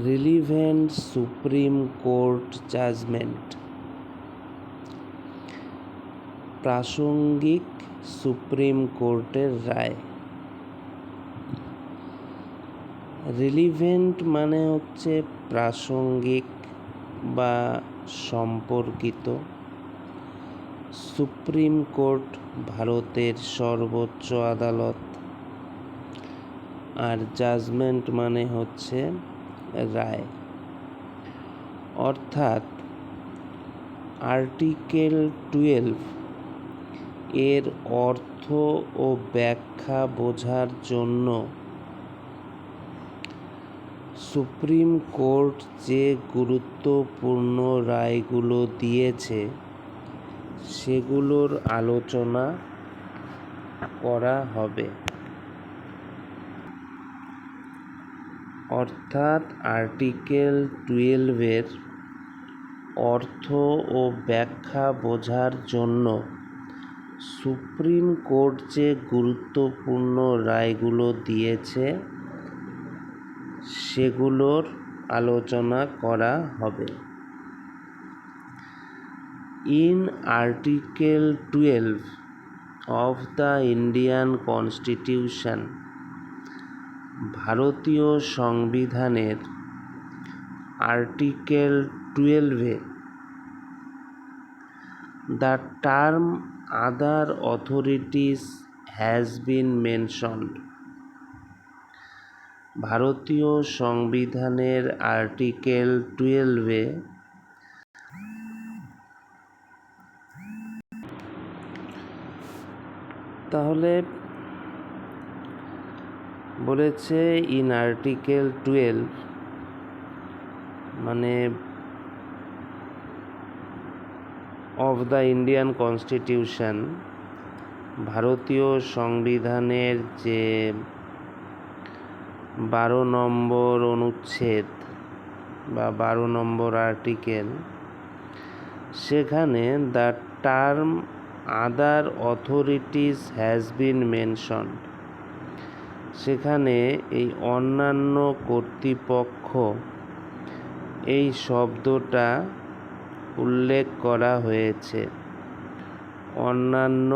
Relevant supreme court judgement, প্রাসঙ্গিক supreme কোর্টের রায়। Relevant মানে হচ্ছে প্রাসঙ্গিক বা সম্পর্কিত। সুপ্রিম কোর্ট ভারতের সর্বোচ্চ আদালত, আর জাজমেন্ট মানে হচ্ছে রায়। অর্থাৎ আর্টিকেল 12 এর অর্থ ও ব্যাখ্যা বোঝার জন্য সুপ্রিম কোর্ট যে গুরুত্বপূর্ণ রায়গুলো দিয়েছে সেগুলোর আলোচনা করা হবে। অর্থাৎ আর্টিকেল 12 এর অর্থ ও ব্যাখ্যা বোঝার জন্য সুপ্রিম কোর্ট যে গুরুত্বপূর্ণ রায়গুলো দিয়েছে সেগুলোর আলোচনা করা হবে। In article 12 of the Indian Constitution, ভারতীয় সংবিধানের article 12-এ the term other authorities has been mentioned। ভারতীয় সংবিধানের আর্টিকেল 12-এ তাহলে বলেছে ইন আর্টিকেল 12 মানে অফ দ্য ইন্ডিয়ান কনস্টিটিউশন, ভারতীয় সংবিধানের যে 12 নম্বর অনুচ্ছেদ বা 12 নম্বর আর্টিকেল, সেখানে the term other authorities has been mentioned, সেখানে এই অন্যান্য কর্তৃপক্ষ এই শব্দটা উল্লেখ করা হয়েছে। অন্যান্য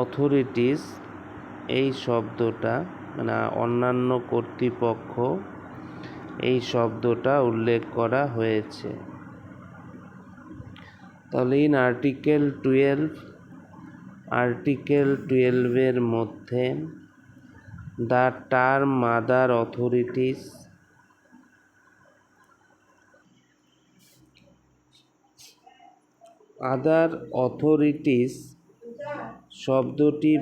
অথরিটিস এই শব্দটা মানে অন্যান্য কর্তৃপক্ষ এই শব্দটা উল্লেখ করা হয়েছে। তাহলে ইন আর্টিকেল 12 এর মধ্যে the term other authorities, other authorities শব্দটি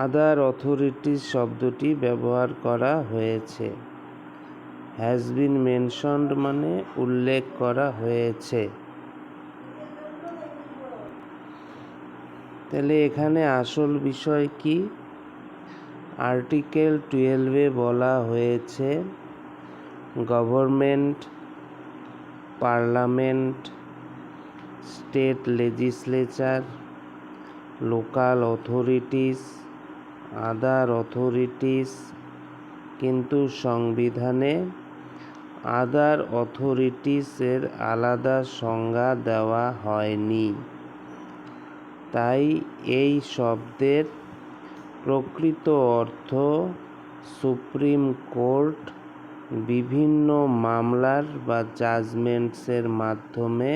আদার অথরিটিস শব্দটি ব্যবহার করা হয়েছে। হ্যাজ বিন মেনশনড মানে উল্লেখ করা হয়েছে। তাহলে এখানে আসল বিষয় কি? আর্টিকেল 12-এ বলা হয়েছে government, parliament, state legislature, local authorities, other authorities, কিন্তু সংবিধানে আদার অথরিটিসের আলাদা সংজ্ঞা দেওয়া হয়নি। তাই এই শব্দের প্রকৃত অর্থ সুপ্রিম কোর্ট বিভিন্ন মামলার বা জাজমেন্টসের মাধ্যমে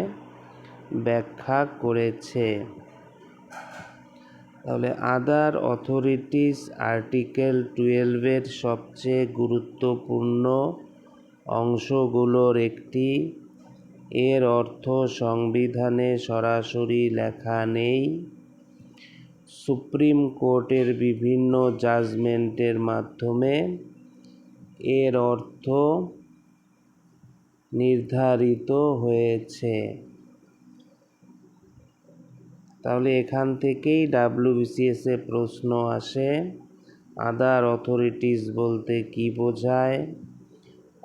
ব্যাখ্যা করেছে। তাহলে আদার অথরিটিস আর্টিকেল 12-এর সবচেয়ে গুরুত্বপূর্ণ অংশগুলোর একটি। এর অর্থ সংবিধানে সরাসরি লেখা নেই। সুপ্রিম কোর্টের বিভিন্ন জাজমেন্টের মাধ্যমে এর অর্থ নির্ধারিত হয়েছে। তাহলে এখান থেকেই WBCS-এ প্রশ্ন আসে, আদার অথরিটিস বলতে কি বোঝায়,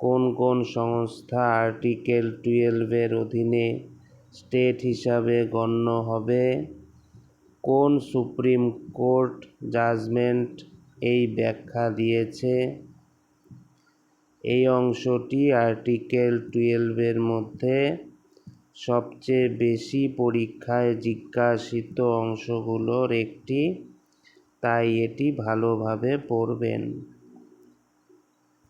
কোন কোন সংস্থা আর্টিকেল 12-এর অধীনে স্টেট হিসাবে গণ্য হবে, কোন সুপ্রিম কোর্ট জাজমেন্ট এই ব্যাখ্যা দিয়েছে? এই অংশটি আর্টিকেল 12 মধ্যে সবচেয়ে বেশি পরীক্ষায় জিজ্ঞাসিত অংশগুলোর একটি, তাই এটি ভালোভাবে পড়বেন।